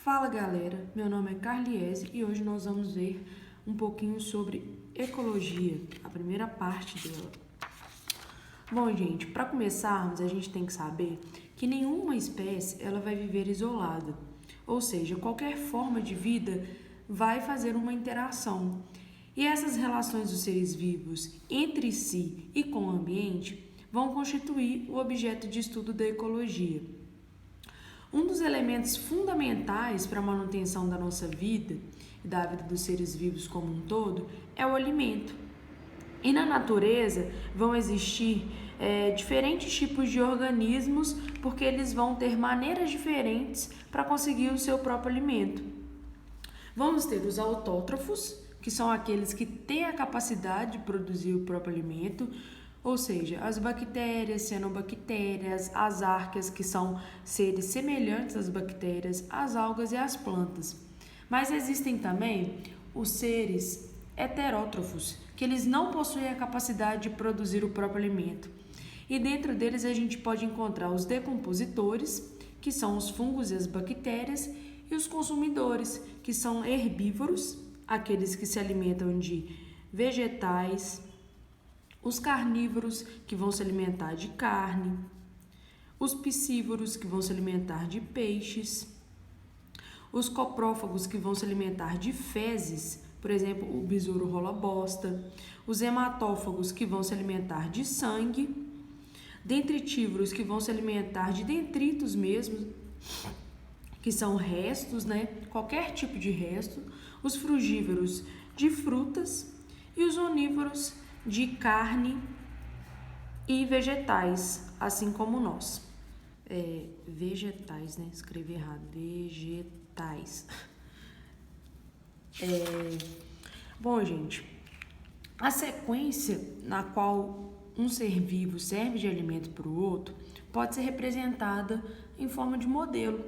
Fala galera, meu nome é Carliese e hoje nós vamos ver um pouquinho sobre ecologia, a primeira parte dela. Bom gente, para começarmos a gente tem que saber que nenhuma espécie ela vai viver isolada, ou seja, qualquer forma de vida vai fazer uma interação. E essas relações dos seres vivos entre si e com o ambiente vão constituir o objeto de estudo da ecologia. Um dos elementos fundamentais para a manutenção da nossa vida e da vida dos seres vivos como um todo é o alimento. E na natureza vão existir diferentes tipos de organismos, porque eles vão ter maneiras diferentes para conseguir o seu próprio alimento. Vamos ter os autótrofos, que são aqueles que têm a capacidade de produzir o próprio alimento, ou seja, as bactérias, cianobactérias, as arqueias, que são seres semelhantes às bactérias, as algas e as plantas. Mas existem também os seres heterótrofos, que eles não possuem a capacidade de produzir o próprio alimento. E dentro deles a gente pode encontrar os decompositores, que são os fungos e as bactérias, e os consumidores, que são herbívoros, aqueles que se alimentam de vegetais, os carnívoros, que vão se alimentar de carne, os piscívoros, que vão se alimentar de peixes, os coprófagos, que vão se alimentar de fezes, por exemplo, o besouro rola-bosta, os hematófagos, que vão se alimentar de sangue, detritívoros, que vão se alimentar de detritos mesmo, que são restos, qualquer tipo de resto, os frugívoros de frutas e os onívoros de carne e vegetais, assim como nós. Vegetais, escrevi errado, vegetais. Bom, gente, a sequência na qual um ser vivo serve de alimento para o outro pode ser representada em forma de modelo.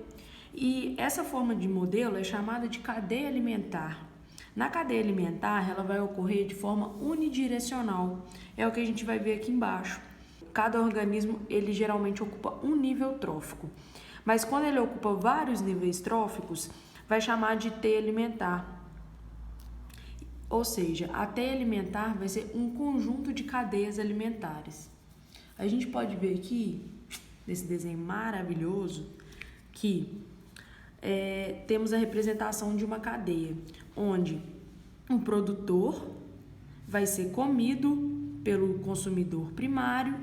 E essa forma de modelo é chamada de cadeia alimentar. Na cadeia alimentar, ela vai ocorrer de forma unidirecional. É o que a gente vai ver aqui embaixo. Cada organismo, ele geralmente ocupa um nível trófico. Mas quando ele ocupa vários níveis tróficos, vai chamar de teia alimentar. Ou seja, a teia alimentar vai ser um conjunto de cadeias alimentares. A gente pode ver aqui, nesse desenho maravilhoso, que temos a representação de uma cadeia, onde um produtor vai ser comido pelo consumidor primário,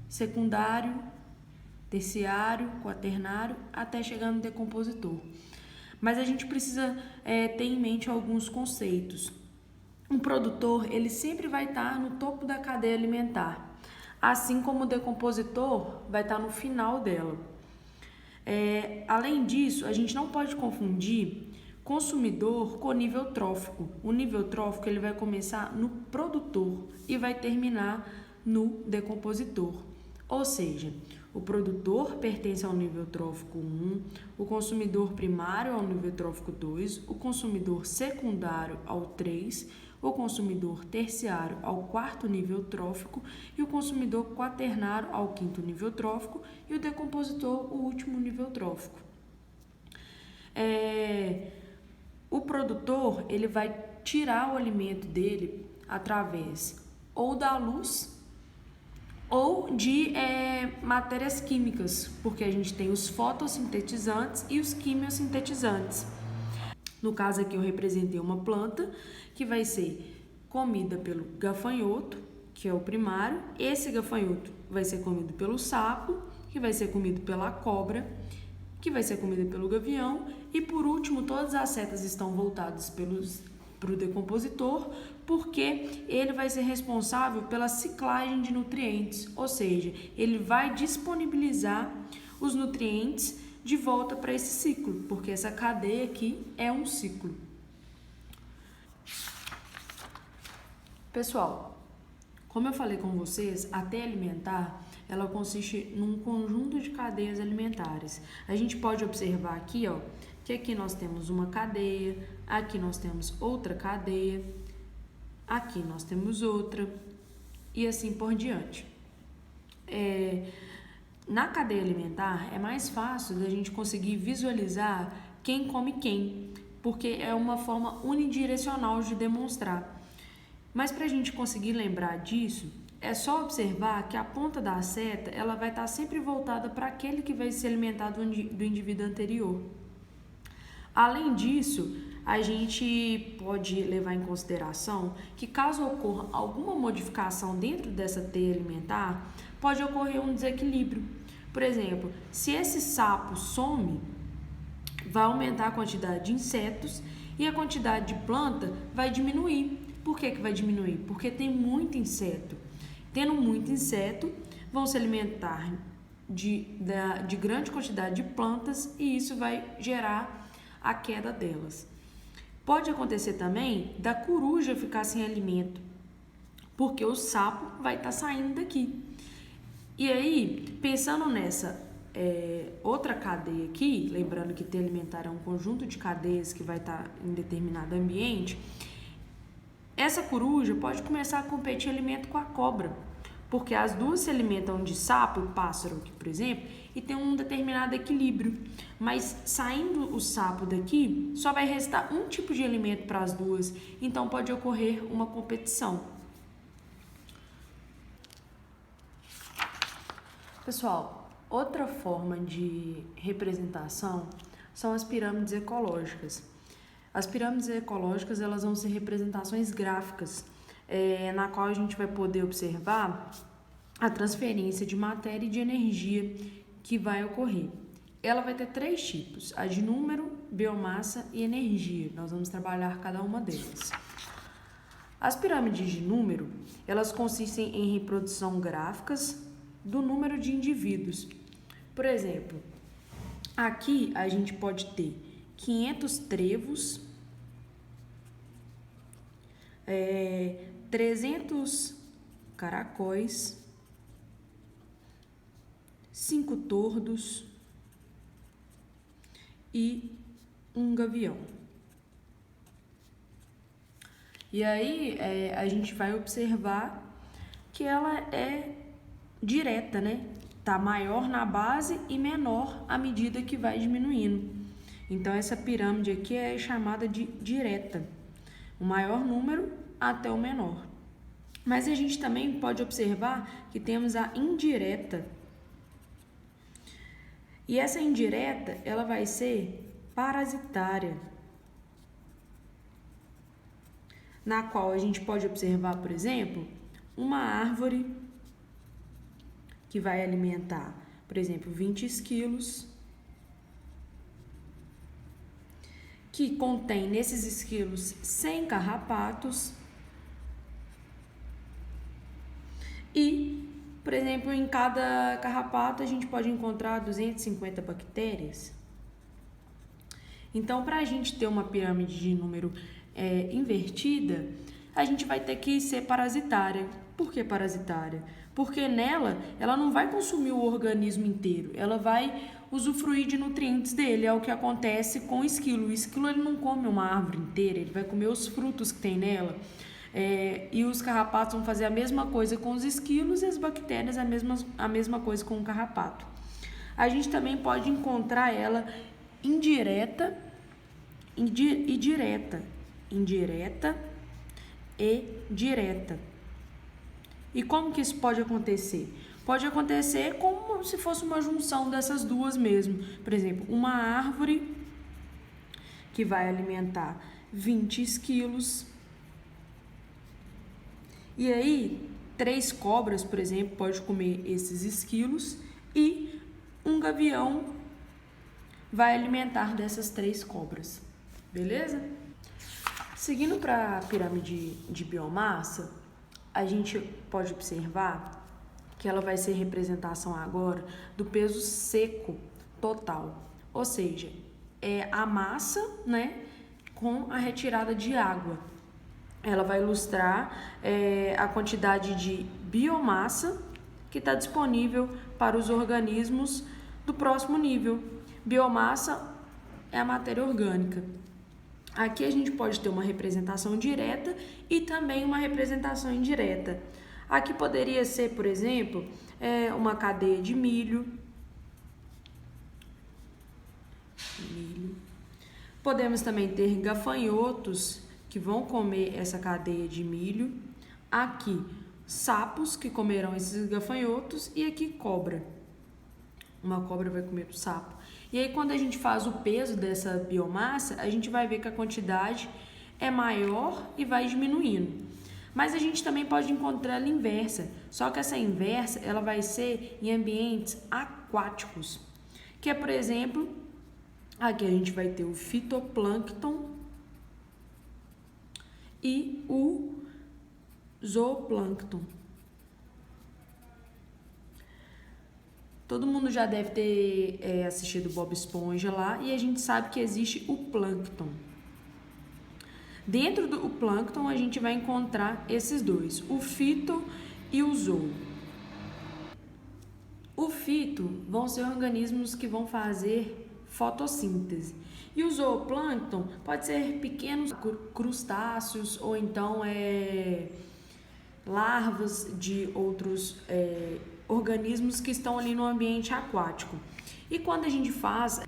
secundário, terciário, quaternário, até chegar no decompositor. Mas a gente precisa ter em mente alguns conceitos. Um produtor, ele sempre vai estar no topo da cadeia alimentar, assim como o decompositor vai estar no final dela. Além disso, a gente não pode confundir consumidor com nível trófico. O nível trófico ele vai começar no produtor e vai terminar no decompositor. Ou seja, o produtor pertence ao nível trófico 1, o consumidor primário ao nível trófico 2, o consumidor secundário ao 3, o consumidor terciário ao 4º nível trófico e o consumidor quaternário ao 5º nível trófico e o decompositor o último nível trófico. O produtor ele vai tirar o alimento dele através ou da luz ou de matérias químicas, porque a gente tem os fotossintetizantes e os quimiosintetizantes. No caso aqui eu representei uma planta que vai ser comida pelo gafanhoto, que é o primário. Esse gafanhoto vai ser comido pelo sapo, que vai ser comido pela cobra, que vai ser comida pelo gavião. E por último, todas as setas estão voltadas para o decompositor, porque ele vai ser responsável pela ciclagem de nutrientes, ou seja, ele vai disponibilizar os nutrientes de volta para esse ciclo, porque essa cadeia aqui é um ciclo. Pessoal, como eu falei com vocês, a teia alimentar, ela consiste num conjunto de cadeias alimentares. A gente pode observar aqui, que aqui nós temos uma cadeia, aqui nós temos outra cadeia, aqui nós temos outra, e assim por diante. Na cadeia alimentar, é mais fácil da gente conseguir visualizar quem come quem, porque é uma forma unidirecional de demonstrar. Mas para a gente conseguir lembrar disso, é só observar que a ponta da seta ela vai estar sempre voltada para aquele que vai se alimentar do indivíduo anterior. Além disso, a gente pode levar em consideração que caso ocorra alguma modificação dentro dessa teia alimentar, pode ocorrer um desequilíbrio. Por exemplo, se esse sapo some, vai aumentar a quantidade de insetos e a quantidade de planta vai diminuir. Por que vai diminuir? Porque tem muito inseto. Tendo muito inseto, vão se alimentar de grande quantidade de plantas e isso vai gerar a queda delas. Pode acontecer também da coruja ficar sem alimento, porque o sapo vai estar saindo daqui. E aí, pensando nessa outra cadeia aqui, lembrando que teia alimentar é um conjunto de cadeias que vai estar em determinado ambiente, essa coruja pode começar a competir alimento com a cobra, porque as duas se alimentam de sapo e pássaro aqui, por exemplo, e tem um determinado equilíbrio. Mas saindo o sapo daqui, só vai restar um tipo de alimento para as duas, então pode ocorrer uma competição. Pessoal, outra forma de representação são as pirâmides ecológicas. As pirâmides ecológicas elas vão ser representações gráficas, na qual a gente vai poder observar a transferência de matéria e de energia que vai ocorrer. Ela vai ter 3 tipos, a de número, biomassa e energia. Nós vamos trabalhar cada uma delas. As pirâmides de número, elas consistem em reprodução gráficas do número de indivíduos. Por exemplo, aqui a gente pode ter 500 trevos, 300 caracóis, 5 tordos e um gavião. E aí a gente vai observar que ela é direta, né? Tá maior na base e menor à medida que vai diminuindo. Então essa pirâmide aqui é chamada de direta, o maior número até o menor. Mas a gente também pode observar que temos a indireta. E essa indireta, ela vai ser parasitária, na qual a gente pode observar, por exemplo, uma árvore que vai alimentar, por exemplo, 20 esquilos, que contém nesses esquilos 100 carrapatos e, por exemplo, em cada carrapato a gente pode encontrar 250 bactérias. Então, para a gente ter uma pirâmide de número invertida, a gente vai ter que ser parasitária. Por que parasitária? Porque nela, ela não vai consumir o organismo inteiro, ela vai usufruir de nutrientes dele, é o que acontece com o esquilo. O esquilo ele não come uma árvore inteira, ele vai comer os frutos que tem nela. E os carrapatos vão fazer a mesma coisa com os esquilos e as bactérias a mesma coisa com o carrapato. A gente também pode encontrar ela indireta e direta. Indireta e direta. E como que isso pode acontecer? Pode acontecer como se fosse uma junção dessas duas mesmo. Por exemplo, uma árvore que vai alimentar 20 esquilos. E aí, 3 cobras, por exemplo, pode comer esses esquilos e um gavião vai alimentar dessas 3 cobras. Beleza? Seguindo para a pirâmide de biomassa, a gente pode observar que ela vai ser representação agora do peso seco total, ou seja, é a massa, né, com a retirada de água. Ela vai ilustrar a quantidade de biomassa que está disponível para os organismos do próximo nível. Biomassa é a matéria orgânica. Aqui a gente pode ter uma representação direta e também uma representação indireta. Aqui poderia ser, por exemplo, uma cadeia de milho. Podemos também ter gafanhotos que vão comer essa cadeia de milho. Aqui, sapos que comerão esses gafanhotos e aqui cobra. Uma cobra vai comer o sapo. E aí, quando a gente faz o peso dessa biomassa, a gente vai ver que a quantidade é maior e vai diminuindo. Mas a gente também pode encontrar ela inversa, só que essa inversa ela vai ser em ambientes aquáticos, que é, por exemplo, aqui a gente vai ter o fitoplâncton e o zooplâncton. Todo mundo já deve ter assistido Bob Esponja lá, e a gente sabe que existe o plâncton. Dentro do plâncton a gente vai encontrar esses dois, o fito e o zoo. O fito vão ser organismos que vão fazer fotossíntese. E o zooplâncton pode ser pequenos crustáceos ou então larvas de outros organismos que estão ali no ambiente aquático. E quando a gente faz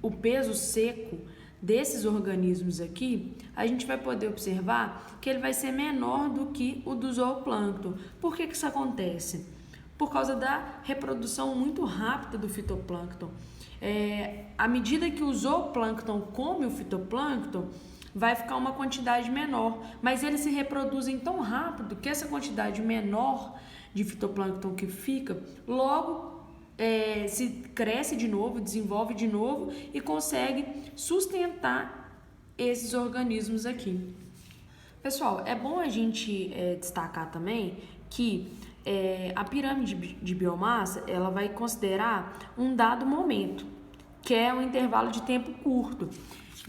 o peso seco desses organismos aqui, a gente vai poder observar que ele vai ser menor do que o do zooplâncton. Por que isso acontece? Por causa da reprodução muito rápida do fitoplâncton. À medida que o zooplâncton come o fitoplâncton, vai ficar uma quantidade menor, mas eles se reproduzem tão rápido que essa quantidade menor de fitoplâncton que fica, logo se cresce de novo, desenvolve de novo e consegue sustentar esses organismos aqui. Pessoal, é bom a gente destacar também que a pirâmide de biomassa ela vai considerar um dado momento, que é um intervalo de tempo curto.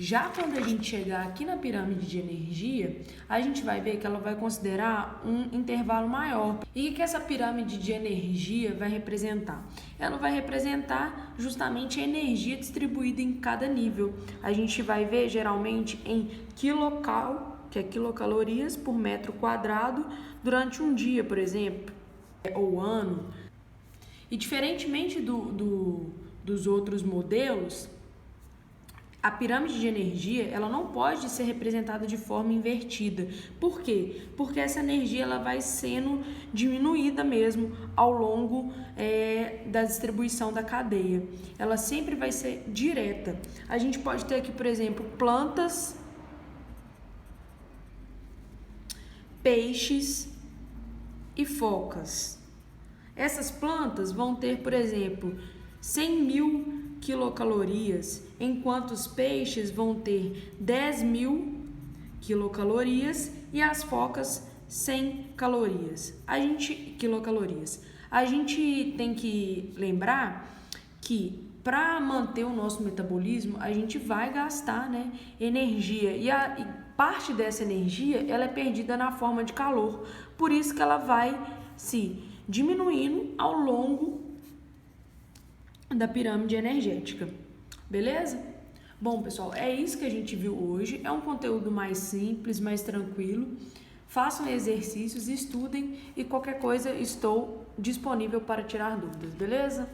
Já quando a gente chegar aqui na pirâmide de energia, a gente vai ver que ela vai considerar um intervalo maior. E o que essa pirâmide de energia vai representar? Ela vai representar justamente a energia distribuída em cada nível. A gente vai ver geralmente em quilocal, que é quilocalorias por metro quadrado, durante um dia, por exemplo, ou ano. E diferentemente dos outros modelos, a pirâmide de energia ela não pode ser representada de forma invertida. Por quê? Porque essa energia ela vai sendo diminuída mesmo ao longo da distribuição da cadeia. Ela sempre vai ser direta. A gente pode ter aqui, por exemplo, plantas, peixes e focas. Essas plantas vão ter, por exemplo, 100.000 quilocalorias, enquanto os peixes vão ter 10.000 quilocalorias e as focas 100 quilocalorias. A gente tem que lembrar que para manter o nosso metabolismo, a gente vai gastar, energia e parte dessa energia ela é perdida na forma de calor, por isso que ela vai se diminuindo ao longo da pirâmide energética, beleza? Bom, pessoal, é isso que a gente viu hoje. É um conteúdo mais simples, mais tranquilo. Façam exercícios, estudem e qualquer coisa estou disponível para tirar dúvidas, beleza?